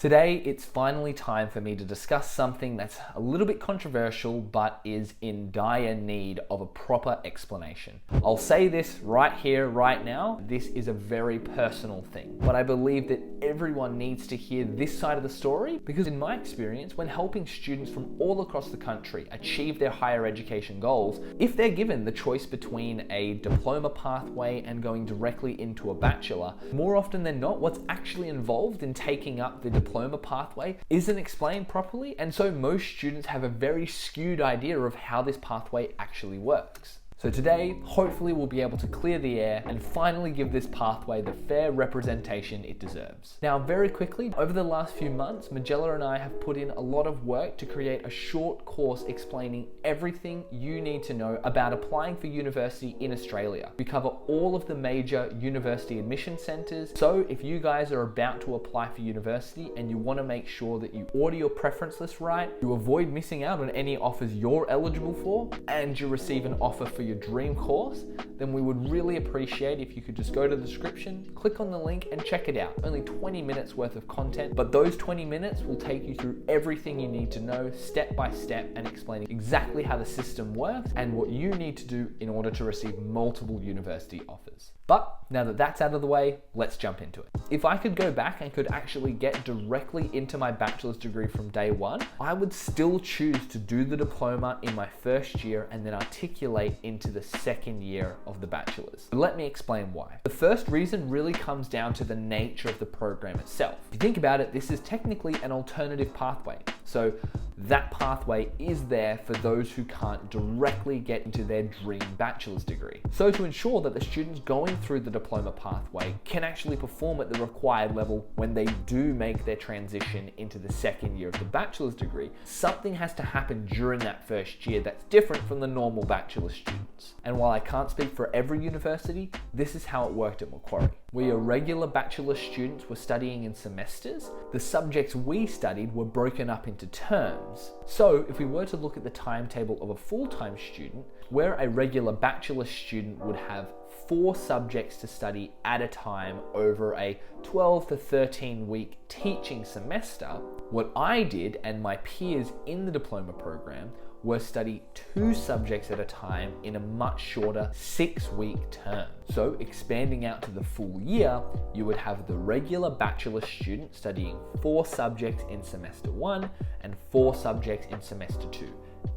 Today, it's finally time for me to discuss something that's a little bit controversial, but is in dire need of a proper explanation. I'll say this right here, right now. This is a very personal thing, but I believe that everyone needs to hear this side of the story because in my experience, when helping students from all across the country achieve their higher education goals, if they're given the choice between a diploma pathway and going directly into a bachelor, more often than not, what's actually involved in taking up the diploma pathway isn't explained properly, and so most students have a very skewed idea of how this pathway actually works. So today, hopefully we'll be able to clear the air and finally give this pathway the fair representation it deserves. Now, very quickly, over the last few months, Majella and I have put in a lot of work to create a short course explaining everything you need to know about applying for university in Australia. We cover all of the major university admission centres, so if you guys are about to apply for university and you want to make sure that you order your preference list right, you avoid missing out on any offers you're eligible for, and you receive an offer for your dream course, then we would really appreciate if you could just go to the description, click on the link and check it out. Only 20 minutes worth of content, but those 20 minutes will take you through everything you need to know step by step and explaining exactly how the system works and what you need to do in order to receive multiple university offers. But now that that's out of the way, let's jump into it. If I could go back and could actually get directly into my bachelor's degree from day one, I would still choose to do the diploma in my first year and then articulate into the second year of the bachelor's. But let me explain why. The first reason really comes down to the nature of the program itself. If you think about it, this is technically an alternative pathway. So that pathway is there for those who can't directly get into their dream bachelor's degree. So to ensure that the students going through the diploma pathway can actually perform at the required level when they do make their transition into the second year of the bachelor's degree, something has to happen during that first year that's different from the normal bachelor students. And while I can't speak for every university, this is how it worked at Macquarie. We irregular bachelor students were studying in semesters. The subjects we studied were broken up into terms. So if we were to look at the timetable of a full-time student, where a regular bachelor student would have 4 subjects to study at a time over a 12 to 13 week teaching semester, what I did and my peers in the diploma program were study 2 subjects at a time in a much shorter 6-week term. So expanding out to the full year, you would have the regular bachelor student studying 4 subjects in semester 1 and 4 subjects in semester 2,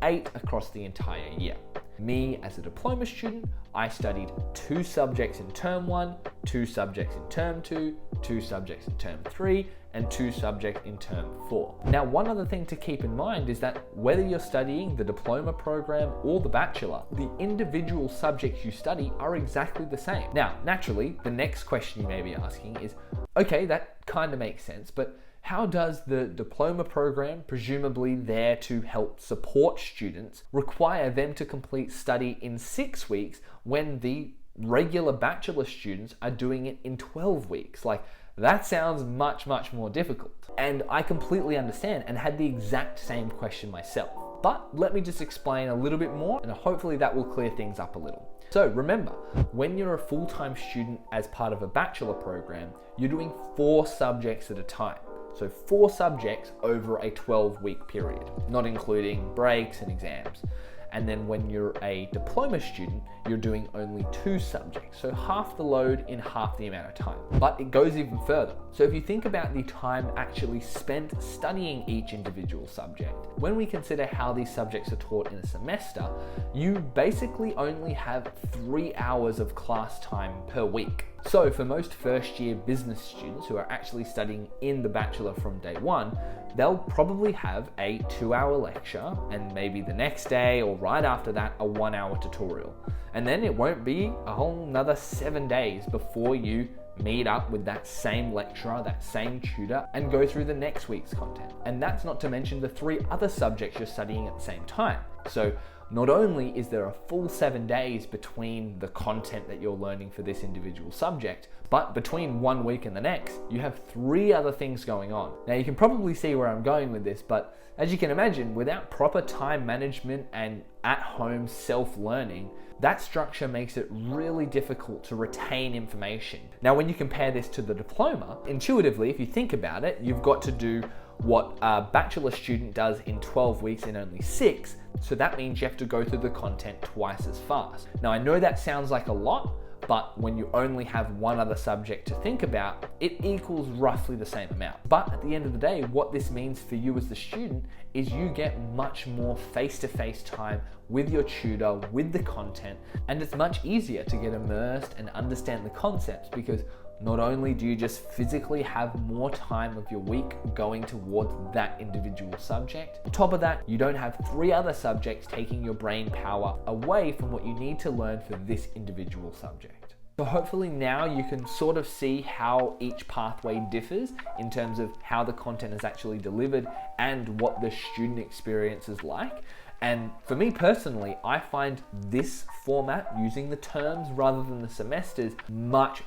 8 across the entire year. Me, as a diploma student, I studied 2 subjects in term 1, 2 subjects in term 2, 2 subjects in term 3, and 2 subjects in term 4. Now, one other thing to keep in mind is that whether you're studying the diploma program or the bachelor, the individual subjects you study are exactly the same. Now, naturally, the next question you may be asking is, okay, that kind of makes sense, but how does the diploma program, presumably there to help support students, require them to complete study in 6 weeks when the regular bachelor students are doing it in 12 weeks? Like, that sounds much, much more difficult. And I completely understand and had the exact same question myself. But let me just explain a little bit more and hopefully that will clear things up a little. So remember, when you're a full-time student as part of a bachelor program, you're doing 4 subjects at a time. So 4 subjects over a 12-week period, not including breaks and exams. And then when you're a diploma student, you're doing only 2 subjects. So half the load in half the amount of time. But it goes even further. So if you think about the time actually spent studying each individual subject, when we consider how these subjects are taught in a semester, you basically only have 3 hours of class time per week. So for most first year business students who are actually studying in the bachelor from day one, they'll probably have a 2-hour lecture and maybe the next day or right after that a 1-hour tutorial. And then it won't be a whole another 7 days before you meet up with that same lecturer, that same tutor, and go through the next week's content. And that's not to mention the 3 other subjects you're studying at the same time. So not only is there a full 7 days between the content that you're learning for this individual subject, but between 1 week and the next, you have 3 other things going on. Now you can probably see where I'm going with this, but as you can imagine, without proper time management and at-home self-learning, that structure makes it really difficult to retain information. Now, when you compare this to the diploma, intuitively, if you think about it, you've got to do what a bachelor student does in 12 weeks in only 6, so that means you have to go through the content twice as fast. Now, I know that sounds like a lot, but when you only have one other subject to think about, it equals roughly the same amount. But at the end of the day, what this means for you as the student is you get much more face-to-face time with your tutor, with the content, and it's much easier to get immersed and understand the concepts because not only do you just physically have more time of your week going towards that individual subject, on top of that, you don't have 3 other subjects taking your brain power away from what you need to learn for this individual subject. So hopefully now you can sort of see how each pathway differs in terms of how the content is actually delivered and what the student experience is like. And for me personally, I find this format, using the terms rather than the semesters, much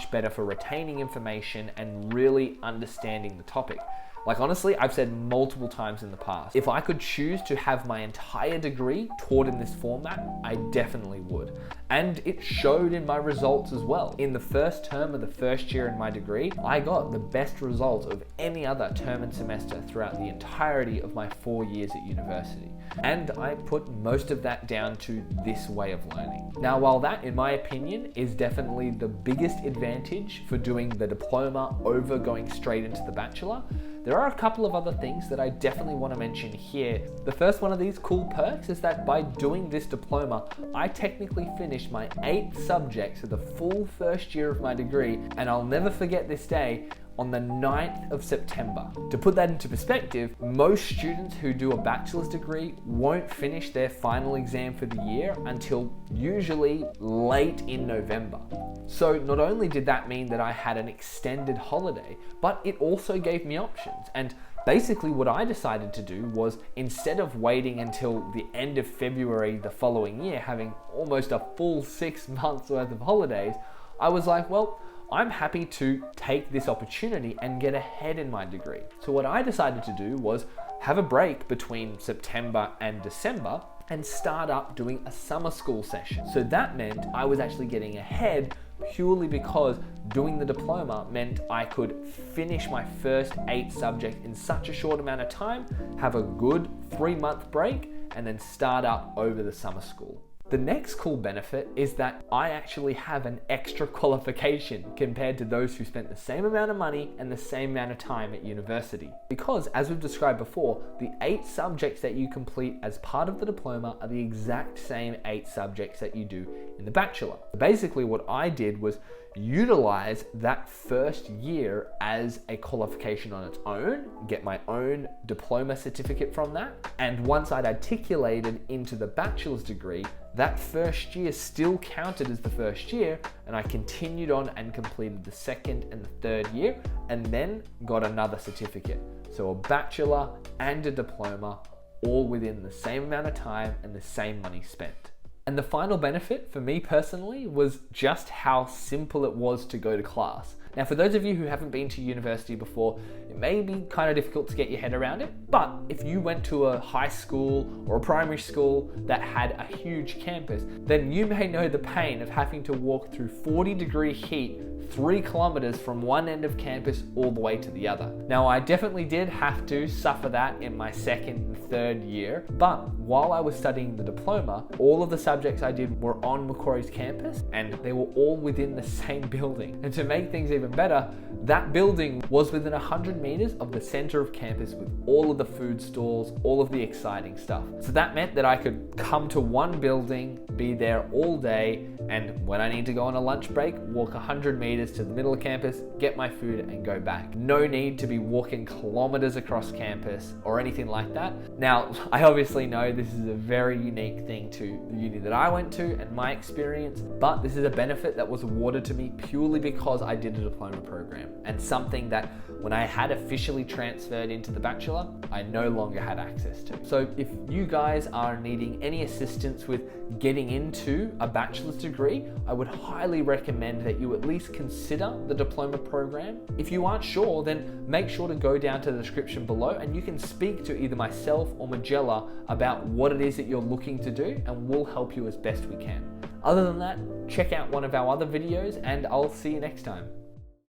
better for retaining information and really understanding the topic. Like honestly, I've said multiple times in the past, if I could choose to have my entire degree taught in this format, I definitely would. And it showed in my results as well. In the first term of the first year in my degree, I got the best result of any other term and semester throughout the entirety of my 4 years at university. And I put most of that down to this way of learning. Now, while that, in my opinion, is definitely the biggest advantage for doing the diploma over going straight into the bachelor, there are a couple of other things that I definitely want to mention here. The first one of these cool perks is that by doing this diploma, I technically finished my 8 subjects of the full first year of my degree, and I'll never forget this day, on the 9th of September. To put that into perspective, most students who do a bachelor's degree won't finish their final exam for the year until usually late in November. So not only did that mean that I had an extended holiday, but it also gave me options. And basically what I decided to do was, instead of waiting until the end of February the following year, having almost a full 6 months worth of holidays, I was like, well, I'm happy to take this opportunity and get ahead in my degree. So what I decided to do was have a break between September and December and start up doing a summer school session. So that meant I was actually getting ahead purely because doing the diploma meant I could finish my first 8 subjects in such a short amount of time, have a good 3-month break, and then start up over the summer school. The next cool benefit is that I actually have an extra qualification compared to those who spent the same amount of money and the same amount of time at university. Because, as we've described before, the 8 subjects that you complete as part of the diploma are the exact same 8 subjects that you do in the bachelor. Basically, what I did was utilize that first year as a qualification on its own, get my own diploma certificate from that, and once I'd articulated into the bachelor's degree, that first year still counted as the first year, and I continued on and completed the 2nd and the 3rd year, and then got another certificate. So a bachelor and a diploma, all within the same amount of time and the same money spent. And the final benefit for me personally was just how simple it was to go to class. Now, for those of you who haven't been to university before, it may be kind of difficult to get your head around it, but if you went to a high school or a primary school that had a huge campus, then you may know the pain of having to walk through 40-degree heat 3 kilometers from one end of campus all the way to the other. Now, I definitely did have to suffer that in my 2nd and 3rd year, but while I was studying the diploma, all of the subjects I did were on Macquarie's campus, and they were all within the same building. And to make things even better, that building was within 100 meters of the center of campus with all of the food stalls, all of the exciting stuff. So that meant that I could come to one building, be there all day, and when I need to go on a lunch break, walk 100 meters to the middle of campus, get my food and go back. No need to be walking kilometers across campus or anything like that. Now, I obviously know this is a very unique thing to the uni that I went to and my experience, but this is a benefit that was awarded to me purely because I did a diploma program, and something that when I had officially transferred into the bachelor, I no longer had access to. So if you guys are needing any assistance with getting into a bachelor's degree, I would highly recommend that you at least consider the diploma program. If you aren't sure, then make sure to go down to the description below and you can speak to either myself or Majella about what it is that you're looking to do, and we'll help you as best we can. Other than that, check out one of our other videos and I'll see you next time.